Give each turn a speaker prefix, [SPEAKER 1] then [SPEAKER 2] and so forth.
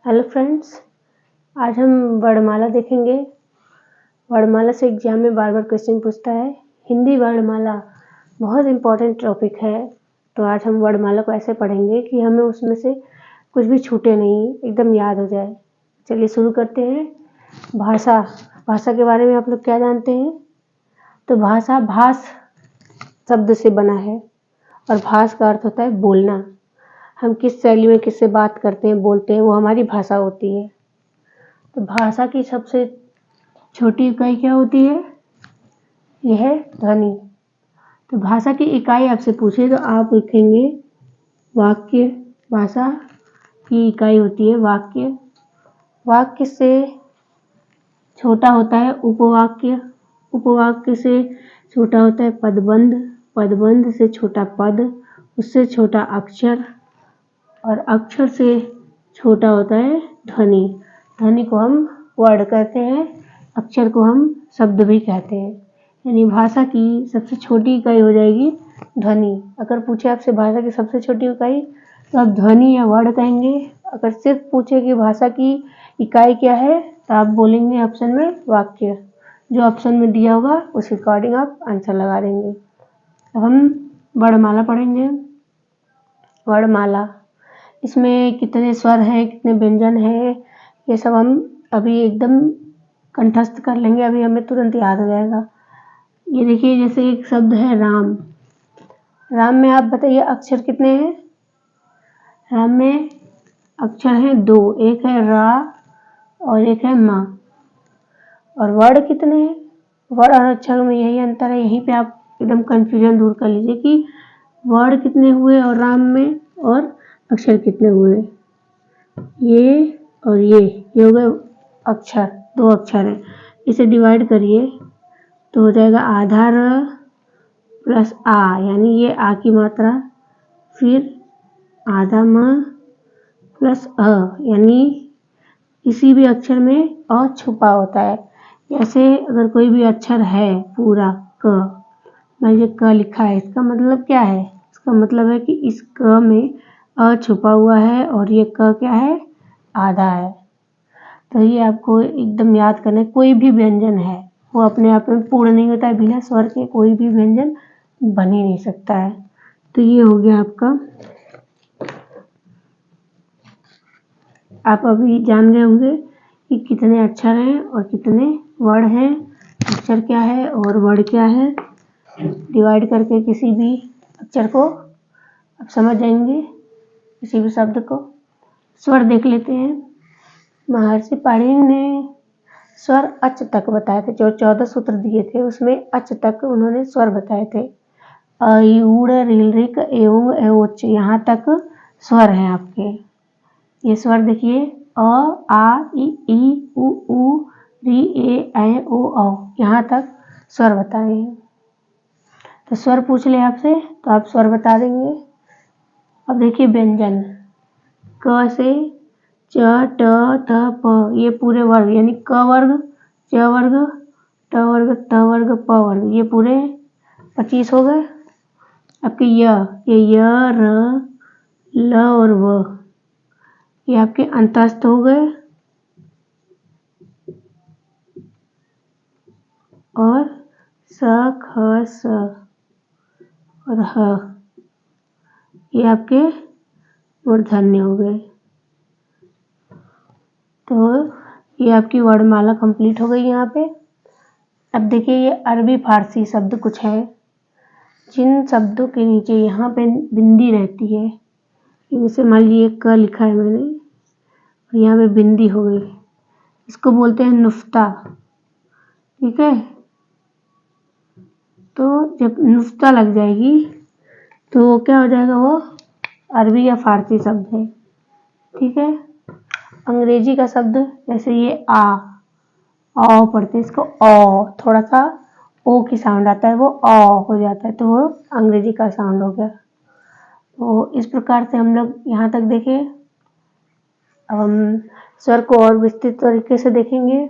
[SPEAKER 1] Hello friends, आज हम वर्णमाला देखेंगे। वर्णमाला से एग्जाम में बार बार क्वेश्चन पूछता है। हिंदी वर्णमाला बहुत इम्पोर्टेंट टॉपिक है, तो आज हम वर्णमाला को ऐसे पढ़ेंगे कि हमें उसमें से कुछ भी छूटे नहीं, एकदम याद हो जाए। चलिए शुरू करते हैं। भाषा के बारे में आप लोग क्या जानते हैं? तो भाषा भाष शब्द से बना है और भाष का अर्थ होता है बोलना। हम किस शैली में किससे बात करते हैं, बोलते हैं, वो हमारी भाषा होती है। तो भाषा की सबसे छोटी इकाई क्या होती है? यह है ध्वनि। तो भाषा की इकाई आपसे पूछे तो आप लिखेंगे वाक्य। भाषा की इकाई होती है वाक्य। वाक्य से छोटा होता है उपवाक्य। उपवाक्य से छोटा होता है पदबंध। पदबंध से छोटा पद, उससे छोटा अक्षर, और अक्षर से छोटा होता है ध्वनि। ध्वनि को हम वर्ड कहते हैं, अक्षर को हम शब्द भी कहते हैं। यानी भाषा की सबसे छोटी इकाई हो जाएगी ध्वनि। अगर पूछे आपसे भाषा की सबसे छोटी इकाई तो आप ध्वनि या वर्ड कहेंगे। अगर सिर्फ पूछे कि भाषा की इकाई क्या है तो आप बोलेंगे ऑप्शन में वाक्य। जो ऑप्शन में दिया होगा उस अकॉर्डिंग आप आंसर लगा देंगे। अब हम वर्णमाला पढ़ेंगे। वर्णमाला, इसमें कितने स्वर हैं, कितने व्यंजन हैं, ये सब हम अभी एकदम कंठस्थ कर लेंगे, अभी हमें तुरंत याद हो जाएगा। ये देखिए, जैसे एक शब्द है राम। राम में आप बताइए अक्षर कितने हैं? राम में अक्षर हैं 2, एक है रा और एक है मा। और वर्ड कितने हैं? वर्ड और अक्षर में यही अंतर है। यहीं पे आप एकदम कंफ्यूजन दूर कर लीजिए कि वर्ड कितने हुए और राम में, और अक्षर कितने हुए। ये और ये हो गए अक्षर, 2 अक्षर है। इसे डिवाइड करिए तो हो जाएगा आधा र प्लस आ, यानी ये आ की मात्रा, फिर आधा म प्लस अ, यानी किसी भी अक्षर में अ छुपा होता है। जैसे अगर कोई भी अक्षर है पूरा क, मान लीजिए क लिखा है, इसका मतलब क्या है? इसका मतलब है कि इस क में अ छुपा हुआ है और ये क क्या है? आधा है। तो ये आपको एकदम याद करना है। कोई भी व्यंजन है वो अपने आप में पूर्ण नहीं होता है, बिना स्वर के कोई भी व्यंजन बन ही नहीं सकता है। तो ये हो गया आपका। आप अभी जान गए होंगे कि कितने अक्षर हैं और कितने वर्ड हैं। अक्षर क्या है और वर्ड क्या है, डिवाइड करके किसी भी अक्षर को आप समझ जाएंगे, किसी भी शब्द को। स्वर देख लेते हैं। महर्षि पाणिनि ने स्वर अच तक बताए थे। जो 14 सूत्र दिए थे उसमें अच तक उन्होंने स्वर बताए थे। अ, ई, ऊड़, ऋ, ऋक, एउंग, एउच, यहाँ तक स्वर हैं आपके। ये स्वर देखिए अ, आ, ई, उ, री, ए, ओ, औ, यहाँ तक स्वर बताए हैं। तो स्वर पूछ ले आपसे तो आप स्वर बता देंगे। अब देखिए व्यंजन। क से च, ट, थ, प, ये पूरे वर्ग, यानी क वर्ग, च वर्ग, ट वर्ग, त वर्ग, प वर्ग, ये पूरे 25 हो गए। आपके ये य, र, ल और व, ये आपके अंतस्थ हो गए। और स, ख, स और ह, ये आपके मूर्धन्य हो गए। तो ये आपकी वर्णमाला कंप्लीट हो गई यहाँ पे। अब देखिए, ये अरबी फारसी शब्द कुछ है जिन शब्दों के नीचे यहाँ पे बिंदी रहती है। जैसे मान लीजिए क लिखा है मैंने और यहाँ पे बिंदी हो गई, इसको बोलते हैं नुफ्ता। ठीक है, तो जब नुफ्ता लग जाएगी तो क्या हो जाएगा? वो अरबी या फारसी शब्द है। ठीक है, अंग्रेजी का शब्द जैसे ये औ पढ़ते हैं, इसको औ, थोड़ा सा ओ की साउंड आता है, वो औ हो जाता है, तो वो अंग्रेजी का साउंड हो गया। तो इस प्रकार से हम लोग यहाँ तक देखे। अब हम स्वर को और विस्तृत तरीके से देखेंगे।